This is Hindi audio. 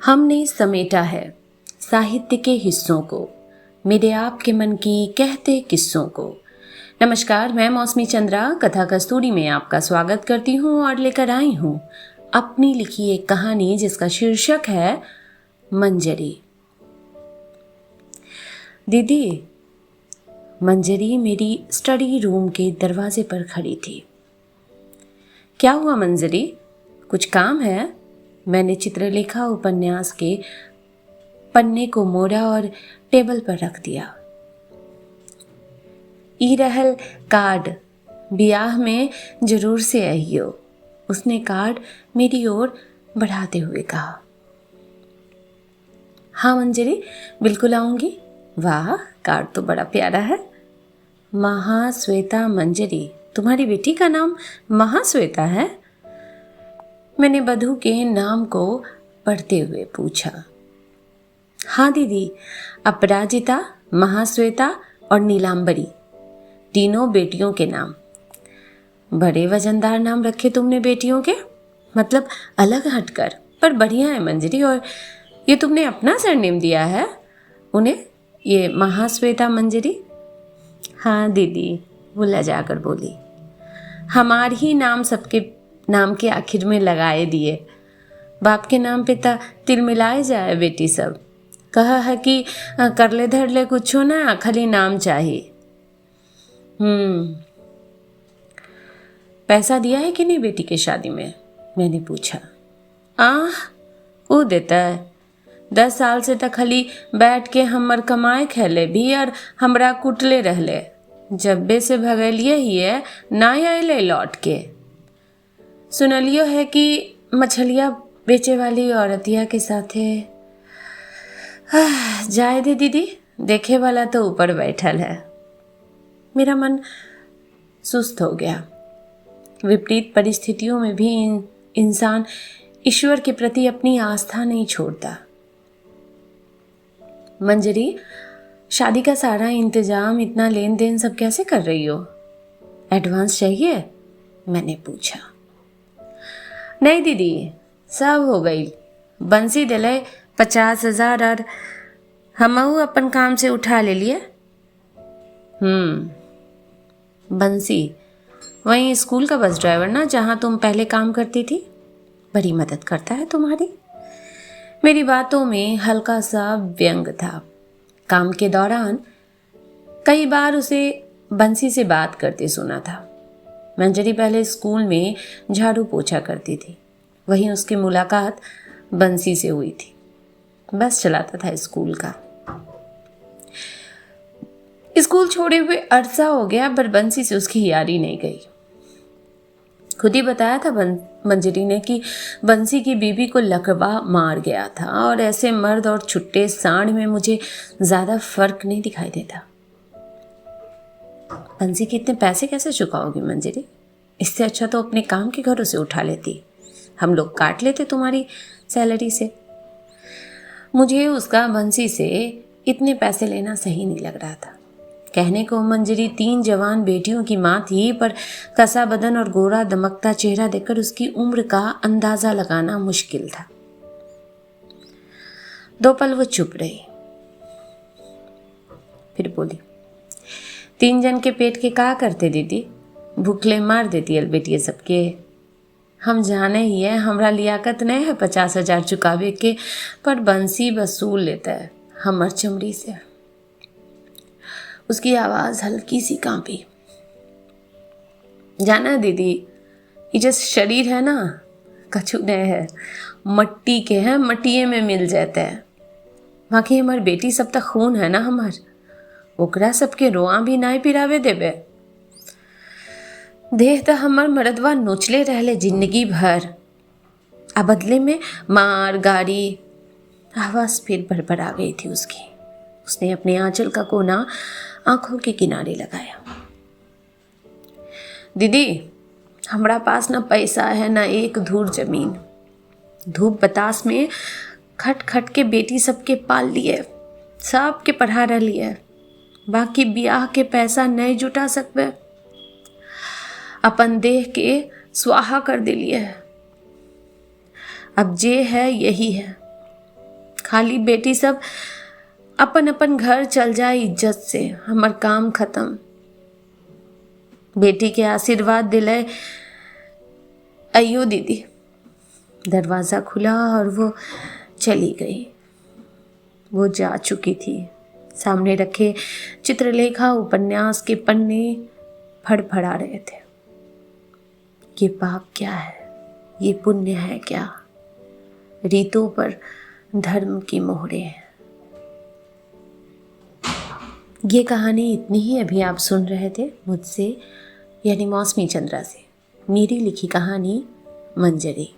हमने समेटा है साहित्य के हिस्सों को, मेरे आपके मन की कहते किस्सों को। नमस्कार, मैं मौसमी चंद्रा कथा कस्तूरी में आपका स्वागत करती हूँ और लेकर आई हूँ अपनी लिखी एक कहानी जिसका शीर्षक है मंजरी। दीदी, मंजरी मेरी स्टडी रूम के दरवाजे पर खड़ी थी। क्या हुआ मंजरी, कुछ काम है? मैंने चित्रलेखा उपन्यास के पन्ने को मोड़ा और टेबल पर रख दिया। ई रहल कार्ड, ब्याह में जरूर से आइयो, उसने कार्ड मेरी ओर बढ़ाते हुए कहा। हाँ मंजरी, बिल्कुल आऊंगी। वाह, कार्ड तो बड़ा प्यारा है। महाश्वेता मंजरी, तुम्हारी बेटी का नाम महाश्वेता है? मैंने बधू के नाम को पढ़ते हुए पूछा। हाँ दीदी, अपराजिता, महाश्वेता और नीलांबरी, तीनों बेटियों के नाम। बड़े वजनदार नाम रखे तुमने बेटियों के, मतलब अलग हटकर, पर बढ़िया है मंजरी। और ये तुमने अपना सरनेम दिया है उन्हें, ये महाश्वेता मंजरी? हाँ दीदी, वो लजाकर बोली। हमारे ही नाम सबके नाम के आखिर में लगाए दिए। बाप के नाम पे तिल मिलाए जाए बेटी सब। कहा है कि कर ले धर ले कुछ हो ना, खाली नाम चाहिए। पैसा दिया है कि नहीं बेटी के शादी में? मैंने पूछा। वो देता है। 10 साल से तक खाली बैठ के हमर कमाए खेले भी और हमरा कुटले रहले। जब्बे से भगलिए ही है, ना आइले लौट के। सुनलियो है कि मछलियाँ बेचे वाली औरतिया के साथ है। जाए दे दीदी, देखे वाला तो ऊपर बैठल है। मेरा मन सुस्त हो गया। विपरीत परिस्थितियों में भी इंसान ईश्वर के प्रति अपनी आस्था नहीं छोड़ता। मंजरी, शादी का सारा इंतजाम, इतना लेन देन सब कैसे कर रही हो? एडवांस चाहिए? मैंने पूछा। नहीं दीदी, सब हो गई। बंसी दिले 50,000 और हमहू अपन काम से उठा ले लिए। बंसी वहीं स्कूल का बस ड्राइवर ना, जहाँ तुम पहले काम करती थी? बड़ी मदद करता है तुम्हारी। मेरी बातों में हल्का सा व्यंग था। काम के दौरान कई बार उसे बंसी से बात करते सुना था। मंजरी पहले स्कूल में झाड़ू पोछा करती थी, वहीं उसकी मुलाकात बंसी से हुई थी। बस चलाता था स्कूल का। स्कूल छोड़े हुए अरसा हो गया, पर बंसी से उसकी यारी नहीं गई। खुद ही बताया था मंजरी ने कि बंसी की बीबी को लकवा मार गया था, और ऐसे मर्द और छुट्टे सांड में मुझे ज्यादा फर्क नहीं दिखाई देता। बंसी के इतने पैसे कैसे चुकाओगी मंजरी? इससे अच्छा तो अपने काम के घरों से उठा लेती, हम लोग काट लेते तुम्हारी सैलरी से। मुझे उसका बंसी से इतने पैसे लेना सही नहीं लग रहा था। कहने को मंजरी 3 जवान बेटियों की माँ थी, पर कसा बदन और गोरा दमकता चेहरा देखकर उसकी उम्र का अंदाजा लगाना मुश्किल था। 2 पल वो चुप रही, फिर बोली। 3 जन के पेट के का करते दीदी? भूखले मार देती बेटिए सबके। हम जाने ही है, हमरा लियाकत नहीं है 50,000 चुकावे के, पर बंसी वसूल लेता है हमर चमड़ी से। उसकी आवाज हल्की सी कांपी। जाना दीदी, ये जो शरीर है ना, कछु नहीं है, मट्टी के हैं, मट्टिए में मिल जाता है। बाकी हमार बेटी सब तक खून है ना हमार, ओकरा सबके रोआ भी नाई पिरावे देवे। देह तो हमार मर्दवा नोचले रहले जिंदगी भर, आ बदले में मार गाड़ी। आवाज फिर भरभरा गई थी उसकी। उसने अपने आंचल का कोना आंखों के किनारे लगाया। दीदी, हमरा पास ना पैसा है, ना एक धूर जमीन। धूप बतास में खट खट के बेटी सबके पाल लिए, सबके पढ़ा रह लिए। बाकी ब्याह के पैसा नहीं जुटा सकबे। अपन देह के स्वाहा कर दिलिए। अब जे है यही है। खाली बेटी सब अपन अपन घर चल जाए इज्जत से, हमर काम खत्म। बेटी के आशीर्वाद दिले अयो दीदी। दरवाज़ा खुला और वो चली गई। वो जा चुकी थी। सामने रखे चित्रलेखा उपन्यास के पन्ने फड़फड़ा रहे थे। ये पाप क्या है, ये पुण्य है क्या? रीतों पर धर्म की मोहरें हैं। ये कहानी इतनी ही अभी आप सुन रहे थे मुझसे यानी मौसमी चंद्रा से, मेरी लिखी कहानी मंजरी।